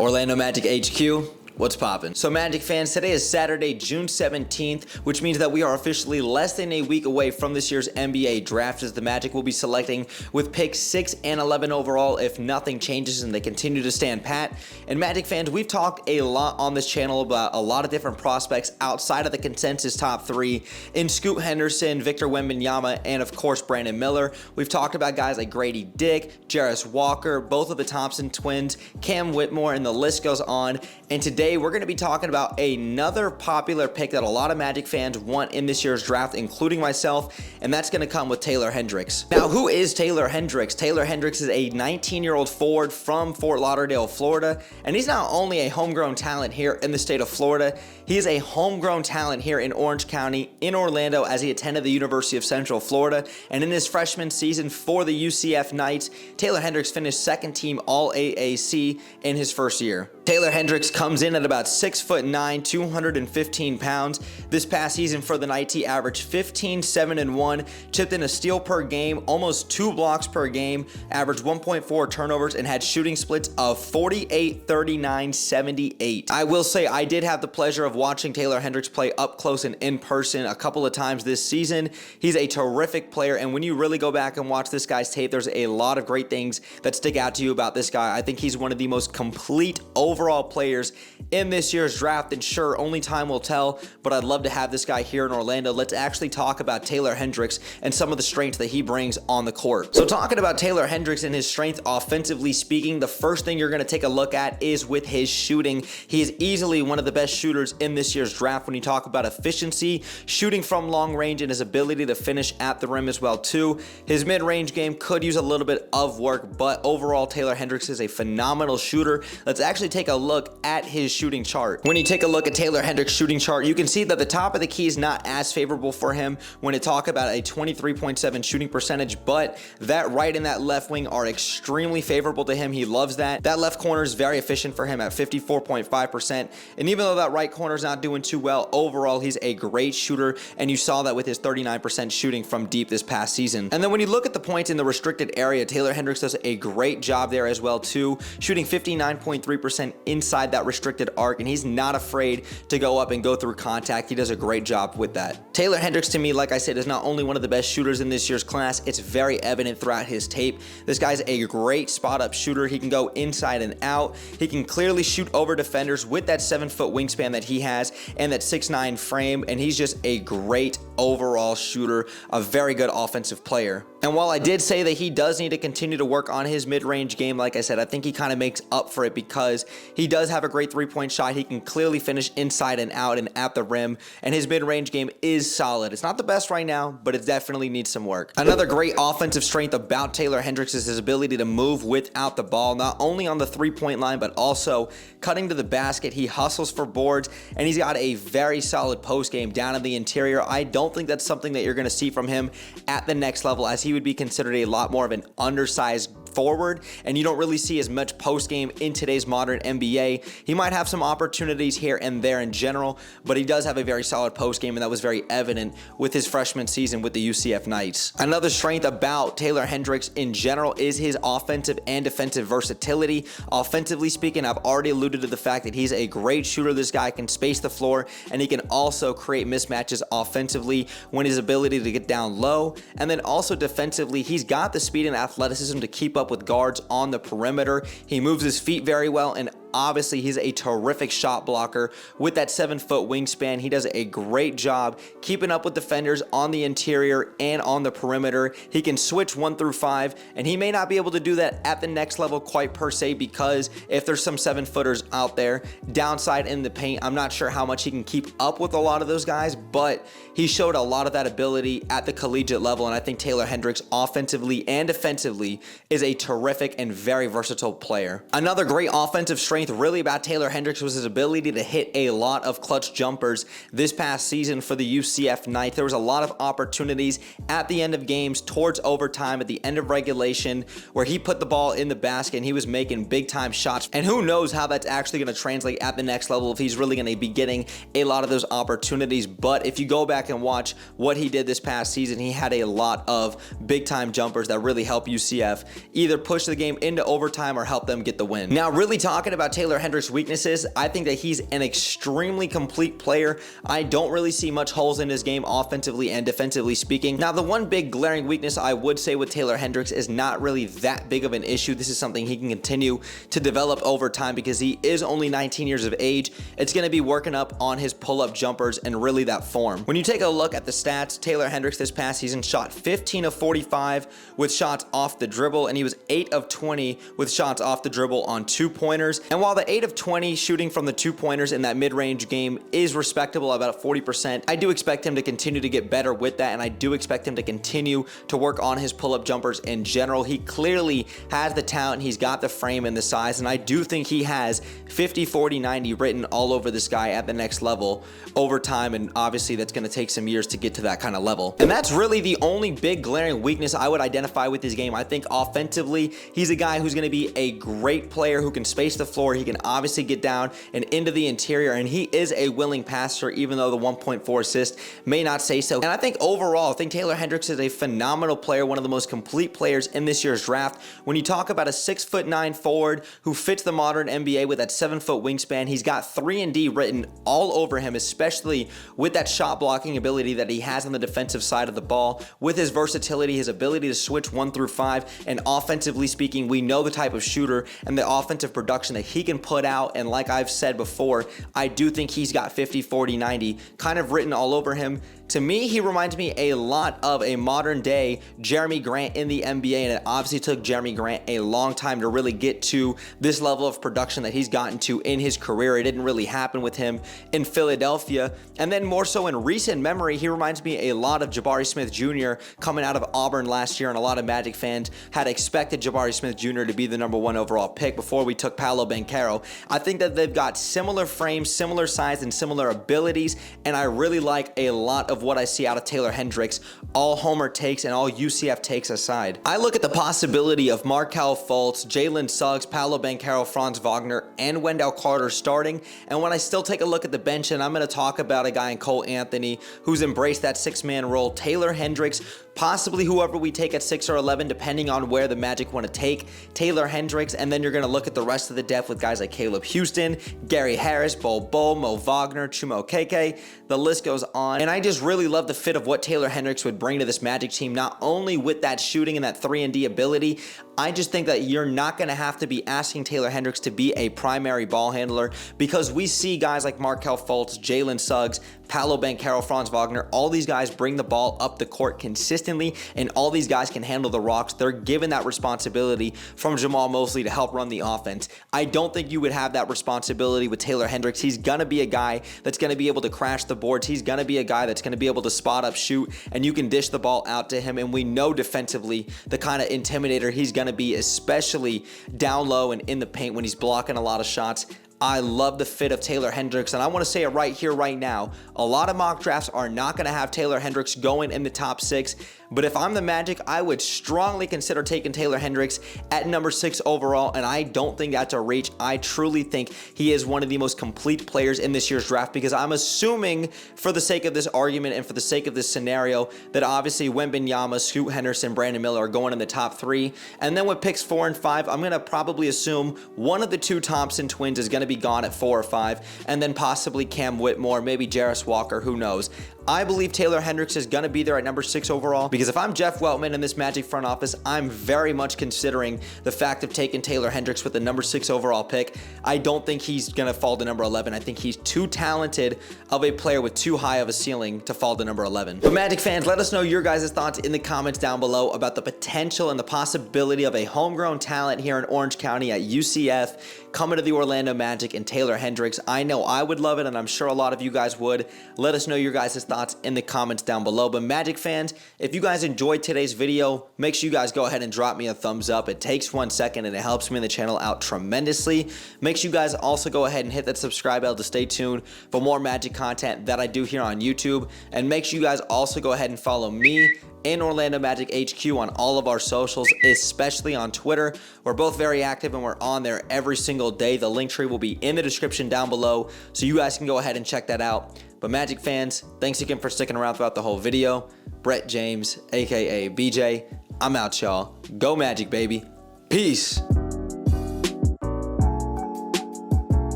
Orlando Magic HQ. What's poppin'? So Magic fans, today is Saturday, June 17th, which means that we are officially less than a week away from this year's NBA draft, as the Magic will be selecting with picks 6 and 11 overall if nothing changes and they continue to stand pat. And Magic fans, we've talked a lot on this channel about a lot of different prospects outside of the consensus top 3 in Scoot Henderson, Victor Wembanyama, and of course Brandon Miller. We've talked about guys like Grady Dick, Jarris Walker, both of the Thompson twins, Cam Whitmore, and the list goes on. And today we're going to be talking about another popular pick that a lot of Magic fans want in this year's draft, including myself, and that's going to come with Taylor Hendricks. Now, who is Taylor Hendricks? Taylor Hendricks is a 19-year-old forward from Fort Lauderdale, Florida, and he's not only a homegrown talent here in the state of Florida, he is a homegrown talent here in Orange County in Orlando as he attended the University of Central Florida, and in his freshman season for the UCF Knights, Taylor Hendricks finished second team All-AAC in his first year. Taylor Hendricks comes in at about 6'9", 215 pounds. This past season for the Knights, he averaged 15, 7, and 1, chipped in a steal per game, almost 2 blocks per game, averaged 1.4 turnovers, and had shooting splits of 48, 39, 78. I will say I did have the pleasure of watching Taylor Hendricks play up close and in person a couple of times this season. He's a terrific player, and when you really go back and watch this guy's tape, there's a lot of great things that stick out to you about this guy. I think he's one of the most complete overall players in this year's draft, and sure, only time will tell, but I'd love to have this guy here in Orlando. Let's actually talk about Taylor Hendricks and some of the strengths that he brings on the court. So talking about Taylor Hendricks and his strength offensively speaking, the first thing you're going to take a look at is with his shooting. He is easily one of the best shooters in this year's draft when you talk about efficiency, shooting from long range, and his ability to finish at the rim as well too. His mid-range game could use a little bit of work, but overall Taylor Hendricks is a phenomenal shooter. Let's actually take a look at his shooting chart. When you take a look at Taylor Hendricks' shooting chart, you can see that the top of the key is not as favorable for him when you talk about a 23.7 shooting percentage, but that right and that left wing are extremely favorable to him. He loves that. That left corner is very efficient for him at 54.5%, and even though that right corner is not doing too well, overall he's a great shooter, and you saw that with his 39% shooting from deep this past season. And then when you look at the points in the restricted area, Taylor Hendricks does a great job there as well too, shooting 59.3% inside that restricted arc, and he's not afraid to go up and go through contact. He does a great job with that. Taylor Hendricks, to me, like I said, is not only one of the best shooters in this year's class, it's very evident throughout his tape. This guy's a great spot-up shooter. He can go inside and out. He can clearly shoot over defenders with that 7-foot wingspan that he has and that 6'9" frame, and he's just a great overall shooter, a very good offensive player. And while I did say that he does need to continue to work on his mid-range game, like I said, I think he kind of makes up for it because he does have a great three-point shot. He can clearly finish inside and out and at the rim, and his mid-range game is solid. It's not the best right now, but it definitely needs some work. Another great offensive strength about Taylor Hendricks is his ability to move without the ball, not only on the three-point line, but also cutting to the basket. He hustles for boards, and he's got a very solid post game down in the interior. I don't think that's something that you're going to see from him at the next level, as he would be considered a lot more of an undersized forward, and you don't really see as much post game in today's modern NBA. He might have some opportunities here and there in general, but he does have a very solid post game, and that was very evident with his freshman season with the UCF Knights. Another strength about Taylor Hendricks in general is his offensive and defensive versatility. Offensively speaking, I've already alluded to the fact that he's a great shooter. This guy can space the floor, and he can also create mismatches offensively when his ability to get down low, and then also defensively, he's got the speed and athleticism to keep up with guards on the perimeter. He moves his feet very well, and obviously he's a terrific shot blocker with that 7-foot wingspan. He does a great job keeping up with defenders on the interior and on the perimeter. He can switch 1 through 5, and he may not be able to do that at the next level quite per se, because if there's some 7-footers out there downside in the paint, I'm not sure how much he can keep up with a lot of those guys, but he showed a lot of that ability at the collegiate level, and I think Taylor Hendricks offensively and defensively is a terrific and very versatile player. Another great offensive strength really about Taylor Hendricks was his ability to hit a lot of clutch jumpers this past season for the UCF Knights. There was a lot of opportunities at the end of games, towards overtime, at the end of regulation, where he put the ball in the basket and he was making big time shots. And who knows how that's actually going to translate at the next level, if he's really going to be getting a lot of those opportunities. But if you go back and watch what he did this past season, he had a lot of big time jumpers that really help UCF either push the game into overtime or help them get the win. Now, really talking about about Taylor Hendricks' weaknesses, I think that he's an extremely complete player. I don't really see much holes in his game offensively and defensively speaking. Now, the one big glaring weakness I would say with Taylor Hendricks is not really that big of an issue. This is something he can continue to develop over time because he is only 19 years of age. It's going to be working up on his pull-up jumpers and really that form. When you take a look at the stats, Taylor Hendricks this past season shot 15 of 45 with shots off the dribble, and he was 8 of 20 with shots off the dribble on 2-pointers. And while the 8 of 20 shooting from the 2-pointers in that mid-range game is respectable, about 40%, I do expect him to continue to get better with that, and I do expect him to continue to work on his pull-up jumpers in general. He clearly has the talent, he's got the frame and the size, and I do think he has 50, 40, 90 written all over this guy at the next level over time, and obviously that's going to take some years to get to that kind of level. And that's really the only big glaring weakness I would identify with his game. I think offensively, he's a guy who's going to be a great player who can space the floor. He can obviously get down and into the interior, and he is a willing passer, even though the 1.4 assist may not say so. And I think overall, I think Taylor Hendricks is a phenomenal player, one of the most complete players in this year's draft. When you talk about a 6'9" forward who fits the modern NBA with that 7-foot wingspan, he's got 3-and-D written all over him, especially with that shot blocking ability that he has on the defensive side of the ball, with his versatility, his ability to switch 1 through 5, and offensively speaking, we know the type of shooter and the offensive production that he can put out. And like I've said before, I do think he's got 50, 40, 90 kind of written all over him. To me, he reminds me a lot of a modern day Jeremy Grant in the NBA, and it obviously took Jeremy Grant a long time to really get to this level of production that he's gotten to in his career. It didn't really happen with him in Philadelphia. And then more so in recent memory, he reminds me a lot of Jabari Smith Jr. coming out of Auburn last year, and a lot of Magic fans had expected Jabari Smith Jr. to be the #1 overall pick before we took Paolo Banchero. I think that they've got similar frames, similar size, and similar abilities, and I really like a lot of what I see out of Taylor Hendricks, all Homer takes and all UCF takes aside. I look at the possibility of Markelle Fultz, Jalen Suggs, Paolo Banchero, Franz Wagner, and Wendell Carter starting. And when I still take a look at the bench, and I'm going to talk about a guy in Cole Anthony who's embraced that 6-man role, Taylor Hendricks, possibly whoever we take at 6 or 11, depending on where the Magic want to take Taylor Hendricks. And then you're going to look at the rest of the depth with guys like Caleb Houston, Gary Harris, Bol Bol, Mo Wagner, Chuma Okeke. The list goes on. And I just really love the fit of what Taylor Hendricks would bring to this Magic team, not only with that shooting and that 3-and-D ability. I just think that you're not going to have to be asking Taylor Hendricks to be a primary ball handler, because we see guys like Markelle Fultz, Jalen Suggs, Paolo Banchero, Franz Wagner, all these guys bring the ball up the court consistently, and all these guys can handle the rocks. They're given that responsibility from Jamal Mosley to help run the offense. I don't think you would have that responsibility with Taylor Hendricks. He's going to be a guy that's going to be able to crash the boards. He's going to be a guy that's going to be able to spot up, shoot, and you can dish the ball out to him. And we know defensively the kind of intimidator he's going to be, especially down low and in the paint when he's blocking a lot of shots. I love the fit of Taylor Hendricks, and I want to say it right here, right now. A lot of mock drafts are not going to have Taylor Hendricks going in the top 6, but if I'm the Magic, I would strongly consider taking Taylor Hendricks at #6 overall, and I don't think that's a reach. I truly think he is one of the most complete players in this year's draft, because I'm assuming, for the sake of this argument and for the sake of this scenario, that obviously Wembanyama, Scoot Henderson, Brandon Miller are going in the top 3, and then with picks 4 and 5, I'm going to probably assume one of the 2 Thompson twins is going to be gone at 4 or 5, and then possibly Cam Whitmore, maybe Jarris Walker, who knows. I believe Taylor Hendricks is going to be there at #6 overall, because if I'm Jeff Weltman in this Magic front office, I'm very much considering the fact of taking Taylor Hendricks with the #6 overall pick. I don't think he's going to fall to #11. I think he's too talented of a player with too high of a ceiling to fall to #11. But Magic fans, let us know your guys' thoughts in the comments down below about the potential and the possibility of a homegrown talent here in Orange County at UCF coming to the Orlando Magic and Taylor Hendricks. I know I would love it, and I'm sure a lot of you guys would. Let us know your guys' thoughts in the comments down below. But Magic fans, if you guys enjoyed today's video, make sure you guys go ahead and drop me a thumbs up. It takes 1 second and it helps me and the channel out tremendously. Make sure you guys also go ahead and hit that subscribe bell to stay tuned for more Magic content that I do here on YouTube. And make sure you guys also go ahead and follow me and OrlandoMagicHQ on all of our socials, especially on Twitter. We're both very active and we're on there every single day. The link tree will be in the description down below, so you guys can go ahead and check that out. But Magic fans, thanks again for sticking around throughout the whole video. Brett James, aka BJ, I'm out, y'all. Go Magic, baby. Peace.